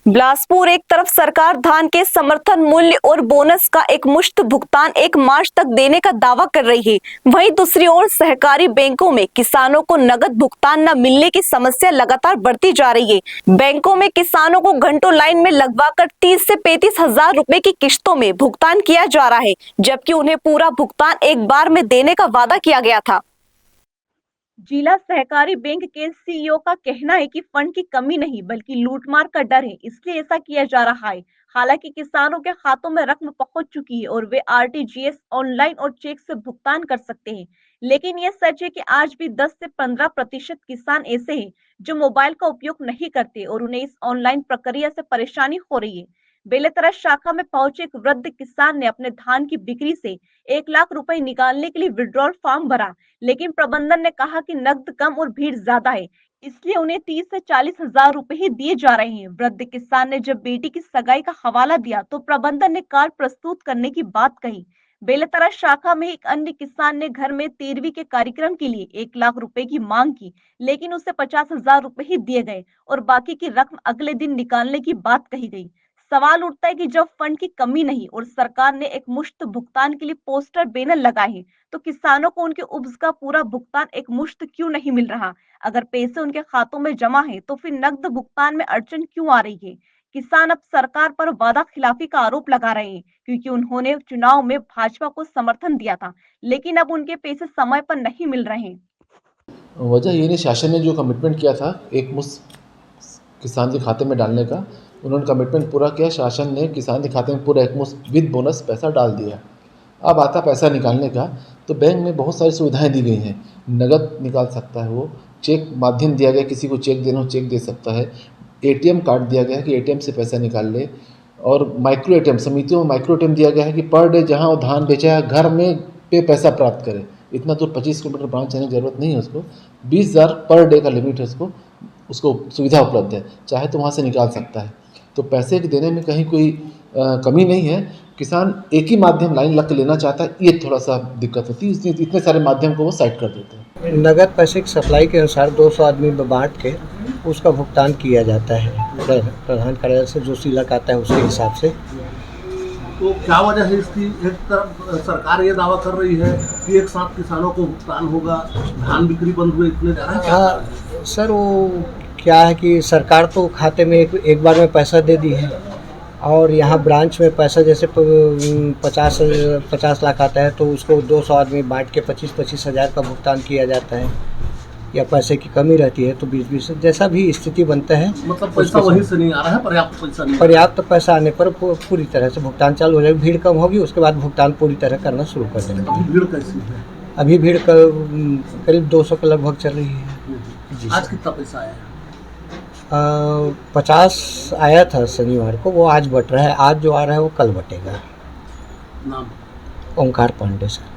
बिलासपुर एक तरफ सरकार धान के समर्थन मूल्य और बोनस का एक मुश्त भुगतान 1 मार्च तक देने का दावा कर रही है, वहीं दूसरी ओर सहकारी बैंकों में किसानों को नगद भुगतान न मिलने की समस्या लगातार बढ़ती जा रही है। बैंकों में किसानों को घंटों लाइन में लगवाकर 30 से 35 हजार रुपए की किश्तों में भुगतान किया जा रहा है, जबकि उन्हें पूरा भुगतान एक बार में देने का वादा किया गया था। जिला सहकारी बैंक के सीईओ का कहना है कि फंड की कमी नहीं बल्कि लूटमार का डर है, इसलिए ऐसा किया जा रहा है। हालांकि किसानों के खातों में रकम पहुंच चुकी है और वे आरटीजीएस, ऑनलाइन और चेक से भुगतान कर सकते हैं। लेकिन यह सच है कि आज भी 10 से 15% किसान ऐसे हैं जो मोबाइल का उपयोग नहीं करते और उन्हें इस ऑनलाइन प्रक्रिया से परेशानी हो रही है। बेलेतरा शाखा में पहुंचे एक वृद्ध किसान ने अपने धान की बिक्री से 1 लाख रुपए निकालने के लिए विड्रॉल फॉर्म भरा, लेकिन प्रबंधन ने कहा कि नकद कम और भीड़ ज्यादा है, इसलिए उन्हें 30 से 40 हजार रुपए ही दिए जा रहे हैं। वृद्ध किसान ने जब बेटी की सगाई का हवाला दिया तो प्रबंधन ने कार्ड प्रस्तुत करने की बात कही। बेलतरा शाखा में एक अन्य किसान ने घर में 13वीं के कार्यक्रम के लिए 1 लाख रुपए की मांग की, लेकिन उसे 50 हजार रुपए ही दिए गए और बाकी की रकम अगले दिन निकालने की बात कही गई। सवाल उठता है कि जब फंड की कमी नहीं और सरकार ने एक मुश्त भुगतान के लिए पोस्टर बैनर लगाए हैं, तो किसानों को उनके उपज का पूरा भुगतान एक मुश्त क्यों नहीं मिल रहा? अगर पैसे उनके खातों में जमा है, तो फिर नकद भुगतान में अड़चन क्यों आ रही है? किसान अब सरकार पर वादा खिलाफी का आरोप लगा रहे हैं, क्योंकि उन्होंने चुनाव में भाजपा को समर्थन दिया था, लेकिन अब उनके पैसे समय पर नहीं मिल रहे हैं। वजह ये नहीं, शासन ने जो कमिटमेंट किया था एक मुश्त किसान के खाते में डालने का, उन्होंने कमिटमेंट पूरा किया। शासन ने किसान के खाते में पूरा एक मुश्त विद बोनस पैसा डाल दिया। अब आता पैसा निकालने का, तो बैंक में बहुत सारी सुविधाएं दी गई हैं। नगद निकाल सकता है वो, चेक माध्यम दिया गया, किसी को चेक देना हो चेक दे सकता है, एटीएम कार्ड दिया गया है कि एटीएम से पैसा निकाल ले, और माइक्रो एटीएम, समितियों में माइक्रो एटीएम दिया गया है कि पर डे जहाँ वो धान बेचा है घर में पे पैसा प्राप्त करे। इतना दूर 25 किलोमीटर ब्रांच जाने की ज़रूरत नहीं है उसको। 20,000 पर डे का लिमिट है उसको सुविधा उपलब्ध है, चाहे तो वहाँ से निकाल सकता है। तो पैसे के देने में कहीं कोई कमी नहीं है। किसान एक ही माध्यम लाइन लग के लेना चाहता है, ये थोड़ा सा दिक्कत होती है, इतने सारे माध्यम को वो साइड कर देते हैं। नगद पैसे की सप्लाई के अनुसार 200 आदमी में बांट के उसका भुगतान किया जाता है प्रधान कार्यालय से, जो सिलक आता है उसके हिसाब से। तो क्या वजह है इसकी? एक तरफ सरकार ये दावा कर रही है कि एक साथ किसानों को भुगतान होगा, धान बिक्री बंद हुए इतने ज़्यादा। हाँ सर, वो क्या है कि सरकार तो खाते में एक बार में पैसा दे दी है, और यहाँ ब्रांच में पैसा जैसे 50 लाख आता है तो उसको 200 आदमी बांट के 25-25 हज़ार का भुगतान किया जाता है। या पैसे की कमी रहती है तो 20-20 जैसा भी स्थिति बनता है। मतलब पैसा वहीं से नहीं आ रहा है, पर्याप्त पैसा नहीं। पर्याप्त पैसा आने पर पूरी तरह से भुगतान चालू हो जाएगा। भीड़ कम होगी, उसके बाद भुगतान पूरी तरह करना शुरू कर देंगे। भीड़ कैसी है? अभी भीड़ करीब 200 के लगभग चल रही है। जी, आज कितना पैसा आया? 50 आया था शनिवार को, वो आज बट रहा है। आज जो आ रहा है वो कल बटेगा। नाम? ओंकार पांडे सर।